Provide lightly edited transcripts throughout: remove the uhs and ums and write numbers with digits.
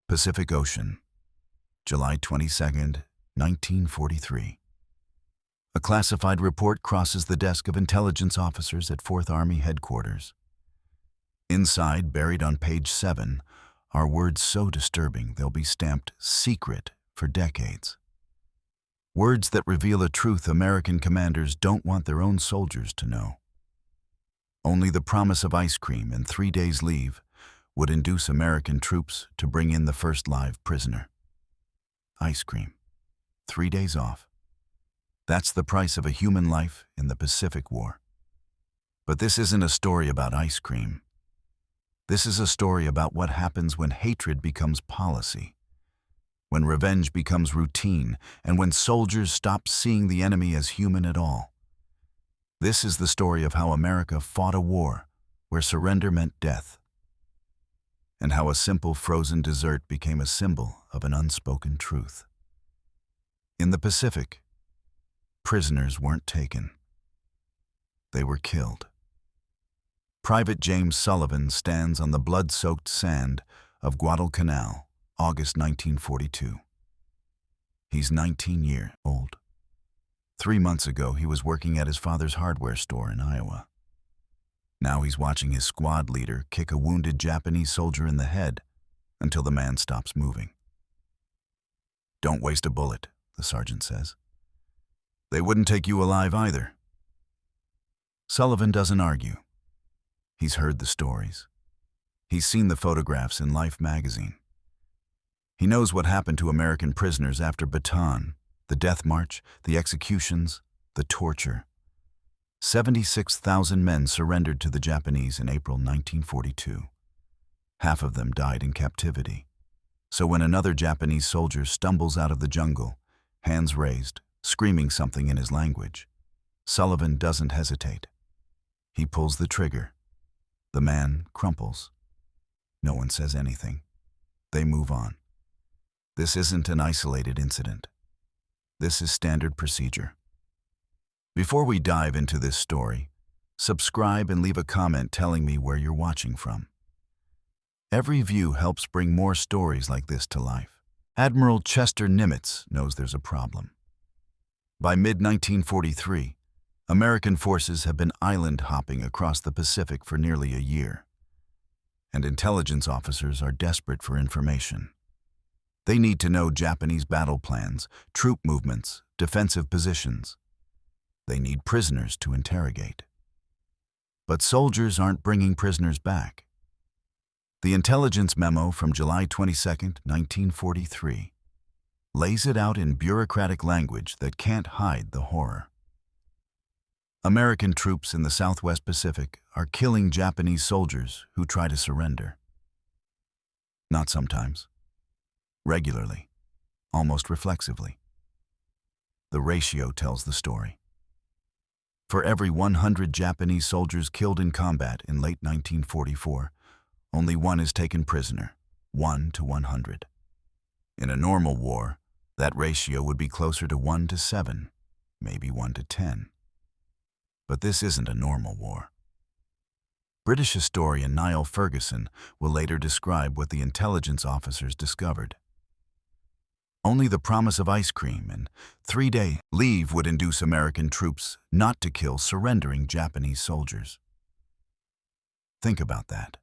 Pacific Ocean, July 22, 1943. A classified report crosses the desk of intelligence officers at 4th Army Headquarters. Inside, buried on page 7, are words so disturbing they'll be stamped secret for decades. Words that reveal a truth American commanders don't want their own soldiers to know. Only the promise of ice cream and 3 days' leave would induce American troops to bring in the first live prisoner. Ice cream. 3 days off. That's the price of a human life in the Pacific War. But this isn't a story about ice cream. This is a story about what happens when hatred becomes policy, when revenge becomes routine, and when soldiers stop seeing the enemy as human at all. This is the story of how America fought a war where surrender meant death, and how a simple frozen dessert became a symbol of an unspoken truth. In the Pacific, prisoners weren't taken. They were killed. Private James Sullivan stands on the blood-soaked sand of Guadalcanal, August 1942. He's 19 years old. 3 months ago, he was working at his father's hardware store in Iowa. Now he's watching his squad leader kick a wounded Japanese soldier in the head until the man stops moving. "Don't waste a bullet," the sergeant says. "They wouldn't take you alive either." Sullivan doesn't argue. He's heard the stories. He's seen the photographs in Life magazine. He knows what happened to American prisoners after Bataan, the death march, the executions, the torture. 76,000 men surrendered to the Japanese in April 1942. Half of them died in captivity. So when another Japanese soldier stumbles out of the jungle, hands raised, screaming something in his language, Sullivan doesn't hesitate. He pulls the trigger. The man crumples. No one says anything. They move on. This isn't an isolated incident. This is standard procedure. Before we dive into this story, subscribe and leave a comment telling me where you're watching from. Every view helps bring more stories like this to life. Admiral Chester Nimitz knows there's a problem. By mid-1943, American forces have been island hopping across the Pacific for nearly a year, and intelligence officers are desperate for information. They need to know Japanese battle plans, troop movements, defensive positions. They need prisoners to interrogate. But soldiers aren't bringing prisoners back. The intelligence memo from July 22, 1943, lays it out in bureaucratic language that can't hide the horror. American troops in the Southwest Pacific are killing Japanese soldiers who try to surrender. Not sometimes. Regularly. Almost reflexively. The ratio tells the story. For every 100 Japanese soldiers killed in combat in late 1944, only one is taken prisoner, 1 to 100. In a normal war, that ratio would be closer to 1 to 7, maybe 1 to 10. But this isn't a normal war. British historian Niall Ferguson will later describe what the intelligence officers discovered. Only the promise of ice cream and 3-day leave would induce American troops not to kill surrendering Japanese soldiers. Think about that.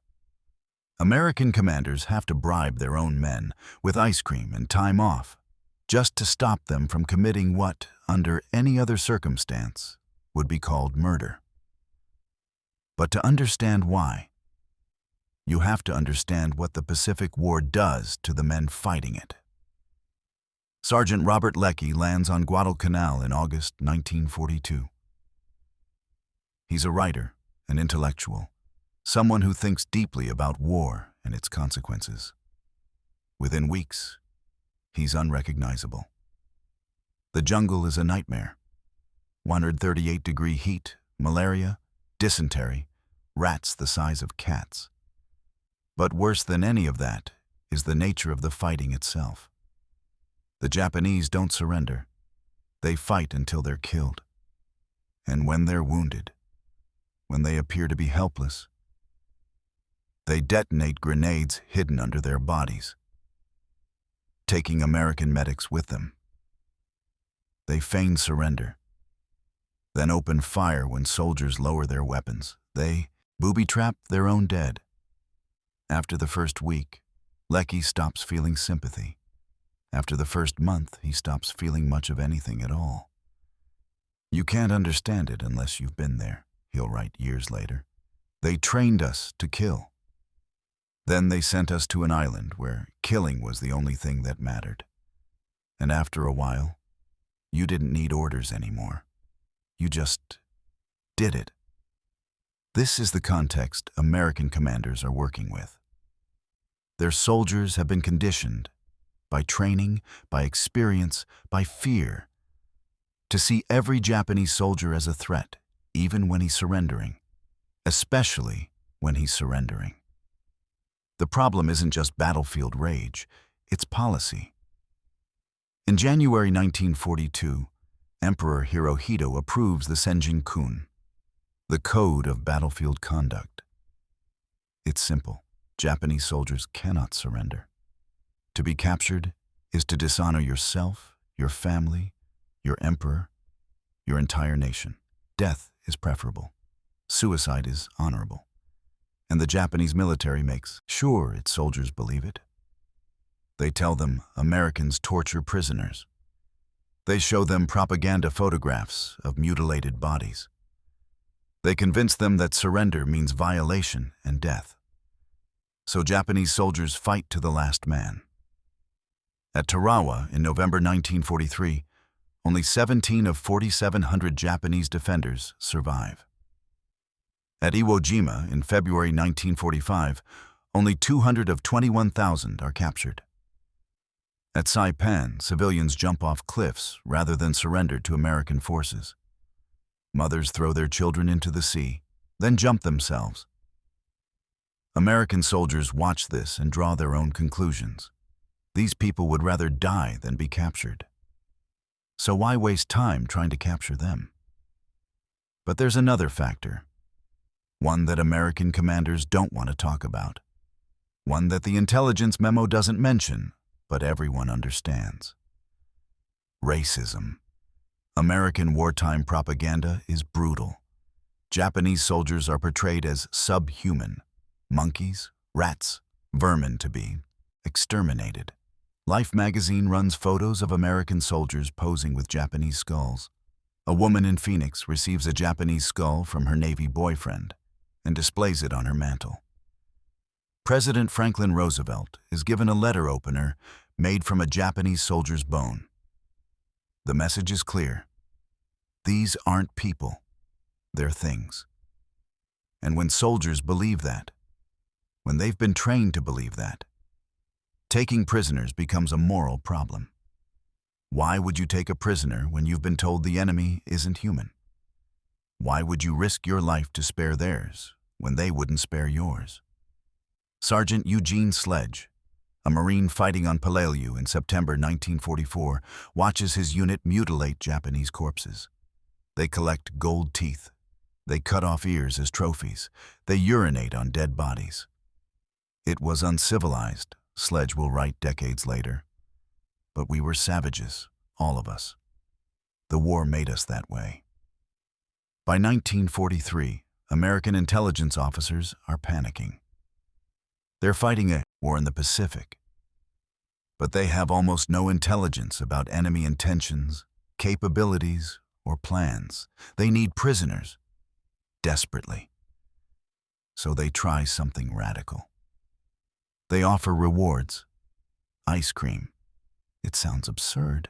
American commanders have to bribe their own men with ice cream and time off just to stop them from committing what, under any other circumstance, would be called murder. But to understand why, you have to understand what the Pacific War does to the men fighting it. Sergeant Robert Leckie lands on Guadalcanal in August 1942. He's a writer, an intellectual, someone who thinks deeply about war and its consequences. Within weeks, he's unrecognizable. The jungle is a nightmare. 138-degree heat, malaria, dysentery, rats the size of cats. But worse than any of that is the nature of the fighting itself. The Japanese don't surrender. They fight until they're killed. And when they're wounded, when they appear to be helpless, they detonate grenades hidden under their bodies. taking American medics with them. They feign surrender, then open fire when soldiers lower their weapons. They booby-trap their own dead. After the first week, Lecky stops feeling sympathy. After the first month, he stops feeling much of anything at all. "You can't understand it unless you've been there," he'll write years later. "They trained us to kill. Then they sent us to an island where killing was the only thing that mattered. And after a while, you didn't need orders anymore. You just did it." This is the context American commanders are working with. Their soldiers have been conditioned, by training, by experience, by fear, to see every Japanese soldier as a threat, even when he's surrendering, especially when he's surrendering. The problem isn't just battlefield rage, it's policy. In January 1942, Emperor Hirohito approves the Senjin-kun, the Code of Battlefield Conduct. It's simple. Japanese soldiers cannot surrender. To be captured is to dishonor yourself, your family, your emperor, your entire nation. Death is preferable. Suicide is honorable. And the Japanese military makes sure its soldiers believe it. They tell them Americans torture prisoners. They show them propaganda photographs of mutilated bodies. They convince them that surrender means violation and death. So Japanese soldiers fight to the last man. At Tarawa in November 1943, only 17 of 4,700 Japanese defenders survive. At Iwo Jima in February 1945, only 200 of 21,000 are captured. At Saipan, civilians jump off cliffs rather than surrender to American forces. Mothers throw their children into the sea, then jump themselves. American soldiers watch this and draw their own conclusions. These people would rather die than be captured. So why waste time trying to capture them? But there's another factor, one that American commanders don't want to talk about, one that the intelligence memo doesn't mention, but everyone understands. Racism. American wartime propaganda is brutal. Japanese soldiers are portrayed as subhuman, monkeys, rats, vermin to be exterminated. Life magazine runs photos of American soldiers posing with Japanese skulls. A woman in Phoenix receives a Japanese skull from her Navy boyfriend and displays it on her mantle. President Franklin Roosevelt is given a letter opener made from a Japanese soldier's bone. The message is clear. These aren't people, they're things. And when soldiers believe that, when they've been trained to believe that, taking prisoners becomes a moral problem. Why would you take a prisoner when you've been told the enemy isn't human? Why would you risk your life to spare theirs when they wouldn't spare yours? Sergeant Eugene Sledge, a Marine fighting on Peleliu in September 1944, watches his unit mutilate Japanese corpses. They collect gold teeth. They cut off ears as trophies. They urinate on dead bodies. It was uncivilized, Sledge will write decades later. But we were savages, all of us. The war made us that way. By 1943, American intelligence officers are panicking. They're fighting a war in the Pacific. But they have almost no intelligence about enemy intentions, capabilities, or plans. They need prisoners, desperately. So they try something radical. They offer rewards. Ice cream. It sounds absurd.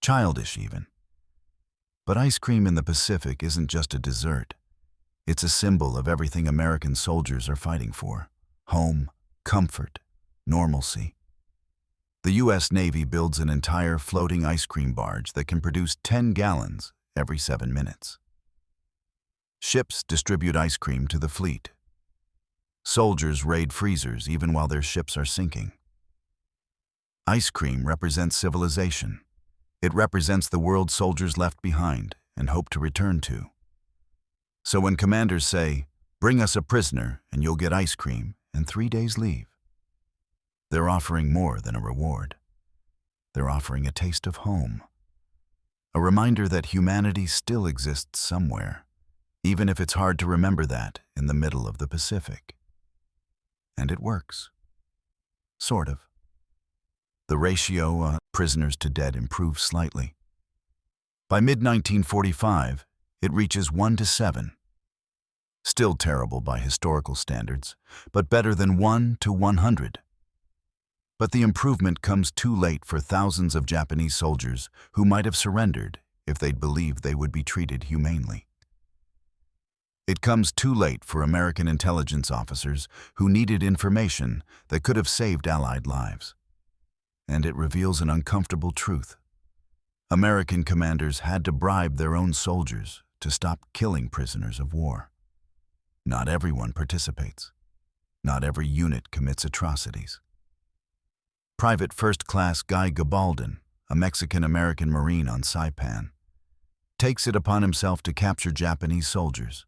Childish, even. But ice cream in the Pacific isn't just a dessert. It's a symbol of everything American soldiers are fighting for. Home, comfort, normalcy. The U.S. Navy builds an entire floating ice cream barge that can produce 10 gallons every 7 minutes. Ships distribute ice cream to the fleet. Soldiers raid freezers even while their ships are sinking. Ice cream represents civilization. It represents the world soldiers left behind and hope to return to. So when commanders say, "Bring us a prisoner and you'll get ice cream," and 3 days leave, they're offering more than a reward. they're offering a taste of home. A reminder that humanity still exists somewhere, even if it's hard to remember that in the middle of the Pacific. And it works. Sort of. The ratio of prisoners to dead improves slightly. By mid-1945, it reaches 1 to 7. Still terrible by historical standards, but better than 1 to 100. But the improvement comes too late for thousands of Japanese soldiers who might have surrendered if they'd believed they would be treated humanely. It comes too late for American intelligence officers who needed information that could have saved Allied lives. And it reveals an uncomfortable truth. American commanders had to bribe their own soldiers to stop killing prisoners of war. Not everyone participates. Not every unit commits atrocities. Private First Class Guy Gabaldon, a Mexican-American Marine on Saipan, takes it upon himself to capture Japanese soldiers.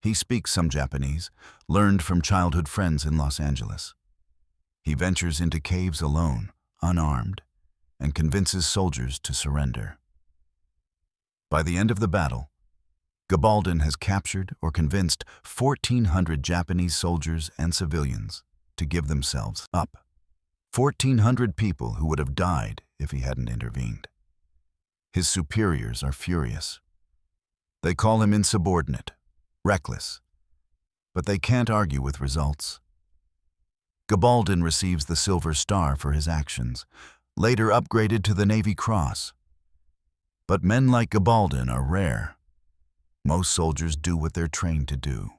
He speaks some Japanese, learned from childhood friends in Los Angeles. He ventures into caves alone, unarmed, and convinces soldiers to surrender. By the end of the battle, Gabaldon has captured or convinced 1,400 Japanese soldiers and civilians to give themselves up. 1,400 people who would have died if he hadn't intervened. His superiors are furious. They call him insubordinate, reckless, but they can't argue with results. Gabaldon receives the Silver Star for his actions, later upgraded to the Navy Cross. But men like Gabaldon are rare. Most soldiers do what they're trained to do,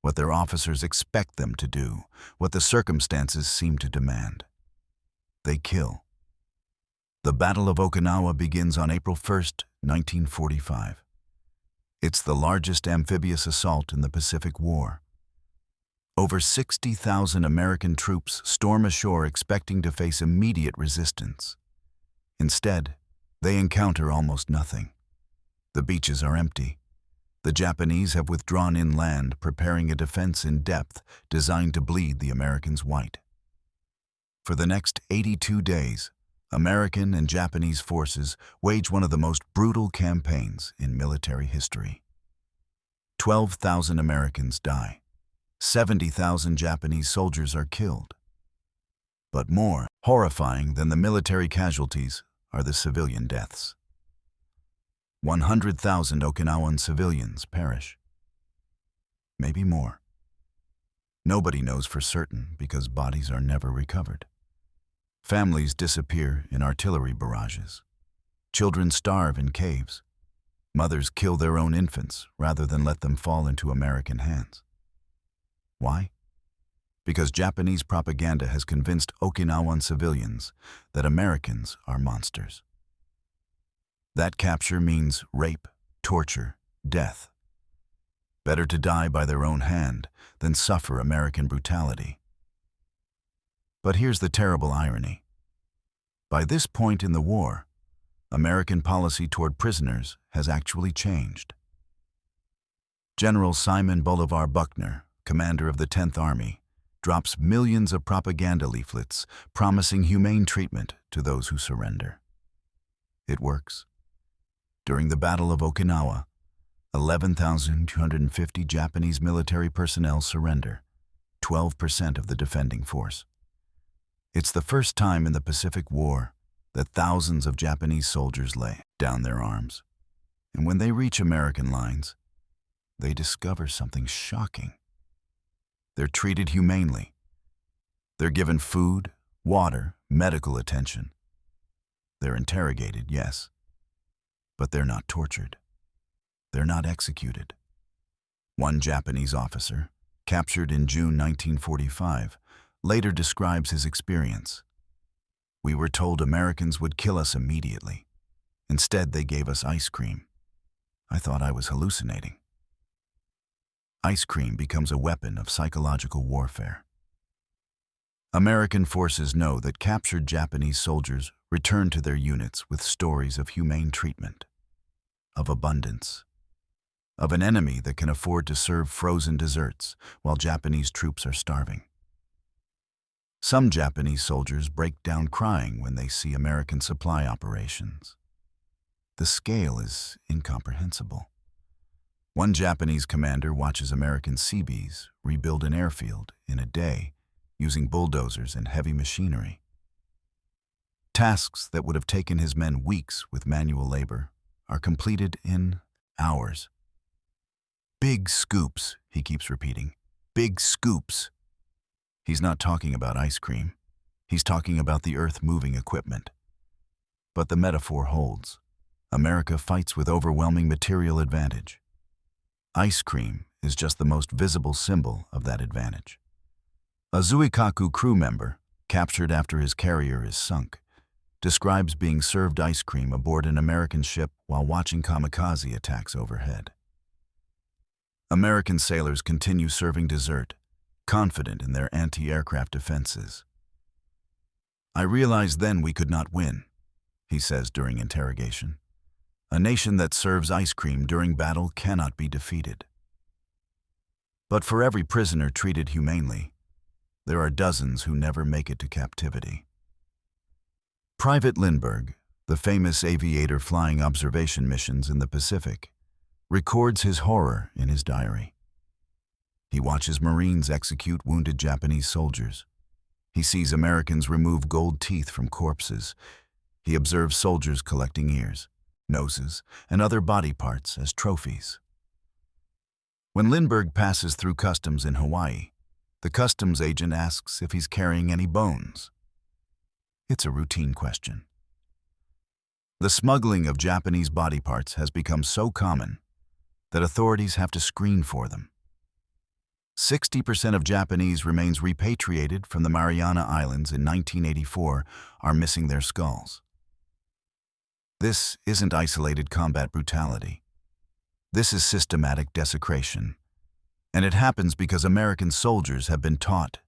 what their officers expect them to do, what the circumstances seem to demand. They kill. The Battle of Okinawa begins on April 1st, 1945. It's the largest amphibious assault in the Pacific War. Over 60,000 American troops storm ashore expecting to face immediate resistance. Instead, they encounter almost nothing. The beaches are empty. The Japanese have withdrawn inland, preparing a defense in depth designed to bleed the Americans white. For the next 82 days, American and Japanese forces wage one of the most brutal campaigns in military history. 12,000 Americans die. 70,000 Japanese soldiers are killed. But more horrifying than the military casualties are the civilian deaths. 100,000 Okinawan civilians perish. Maybe more. Nobody knows for certain because bodies are never recovered. Families disappear in artillery barrages. Children starve in caves. Mothers kill their own infants rather than let them fall into American hands. Why? Because Japanese propaganda has convinced Okinawan civilians that Americans are monsters. That capture means rape, torture, death. Better to die by their own hand than suffer American brutality. But here's the terrible irony. By this point in the war, American policy toward prisoners has actually changed. General Simon Bolivar Buckner, commander of the 10th Army, drops millions of propaganda leaflets promising humane treatment to those who surrender. It works. During the Battle of Okinawa, 11,250 Japanese military personnel surrender, 12% of the defending force. It's the first time in the Pacific War that thousands of Japanese soldiers lay down their arms. And when they reach American lines, they discover something shocking. They're treated humanely. They're given food, water, medical attention. They're interrogated, yes, but they're not tortured. They're not executed. One Japanese officer, captured in June 1945, later describes his experience. We were told Americans would kill us immediately. Instead, they gave us ice cream. I thought I was hallucinating. Ice cream becomes a weapon of psychological warfare. American forces know that captured Japanese soldiers return to their units with stories of humane treatment, of abundance, of an enemy that can afford to serve frozen desserts while Japanese troops are starving. Some Japanese soldiers break down crying when they see American supply operations. The scale is incomprehensible. One Japanese commander watches American Seabees rebuild an airfield in a day using bulldozers and heavy machinery. Tasks that would have taken his men weeks with manual labor are completed in hours. Big scoops, he keeps repeating. Big scoops. He's not talking about ice cream. He's talking about the earth-moving equipment. But the metaphor holds. America fights with overwhelming material advantage. Ice cream is just the most visible symbol of that advantage. A Zuikaku crew member, captured after his carrier is sunk, describes being served ice cream aboard an American ship while watching kamikaze attacks overhead. American sailors continue serving dessert, confident in their anti-aircraft defenses. "I realized then we could not win," he says during interrogation. "A nation that serves ice cream during battle cannot be defeated." But for every prisoner treated humanely, there are dozens who never make it to captivity. Private Lindbergh, the famous aviator flying observation missions in the Pacific, records his horror in his diary. He watches Marines execute wounded Japanese soldiers. He sees Americans remove gold teeth from corpses. He observes soldiers collecting ears, noses, and other body parts as trophies. When Lindbergh passes through customs in Hawaii, the customs agent asks if he's carrying any bones. It's a routine question. The smuggling of Japanese body parts has become so common that authorities have to screen for them. 60% of Japanese remains repatriated from the Mariana Islands in 1984 are missing their skulls. This isn't isolated combat brutality. This is systematic desecration. And it happens because American soldiers have been taught,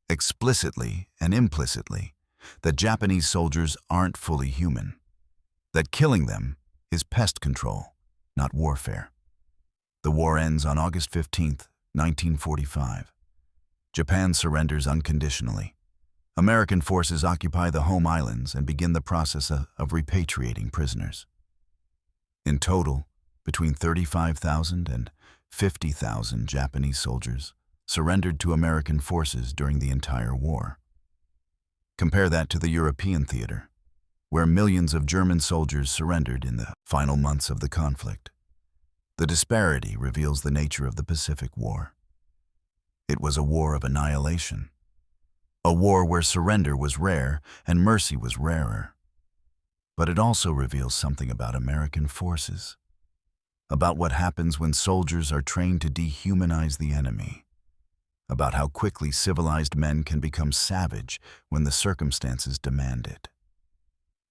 explicitly and implicitly, that Japanese soldiers aren't fully human, that killing them is pest control, not warfare. The war ends on August 15, 1945. Japan surrenders unconditionally. American forces occupy the home islands and begin the process of repatriating prisoners. In total, between 35,000 and 50,000 Japanese soldiers surrendered to American forces during the entire war. Compare that to the European theater, where millions of German soldiers surrendered in the final months of the conflict. The disparity reveals the nature of the Pacific War. It was a war of annihilation, a war where surrender was rare and mercy was rarer. But it also reveals something about American forces, about what happens when soldiers are trained to dehumanize the enemy, about how quickly civilized men can become savage when the circumstances demand it.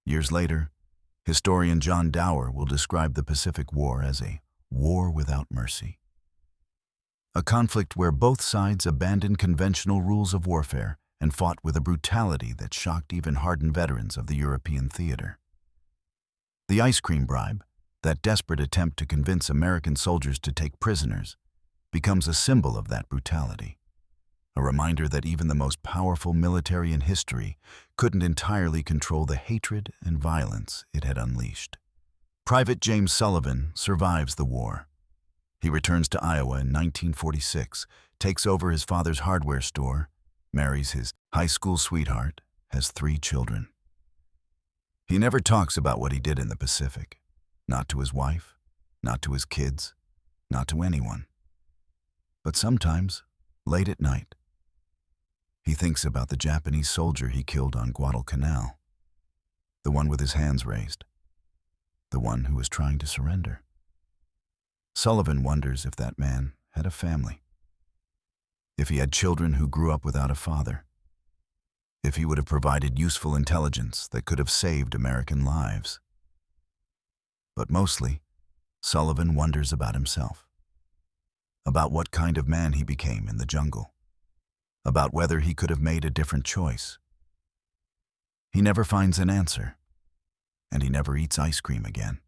Years later, historian John Dower will describe the Pacific War as a war without mercy. A conflict where both sides abandoned conventional rules of warfare and fought with a brutality that shocked even hardened veterans of the European theater. The ice cream bribe, that desperate attempt to convince American soldiers to take prisoners, becomes a symbol of that brutality. A reminder that even the most powerful military in history couldn't entirely control the hatred and violence it had unleashed. Private James Sullivan survives the war. He returns to Iowa in 1946, takes over his father's hardware store, marries his high school sweetheart, has 3 children. He never talks about what he did in the Pacific. Not to his wife, not to his kids, not to anyone. But sometimes, late at night, he thinks about the Japanese soldier he killed on Guadalcanal, the one with his hands raised, the one who was trying to surrender. Sullivan wonders if that man had a family, if he had children who grew up without a father, if he would have provided useful intelligence that could have saved American lives. But mostly, Sullivan wonders about himself, about what kind of man he became in the jungle, about whether he could have made a different choice. He never finds an answer, and he never eats ice cream again.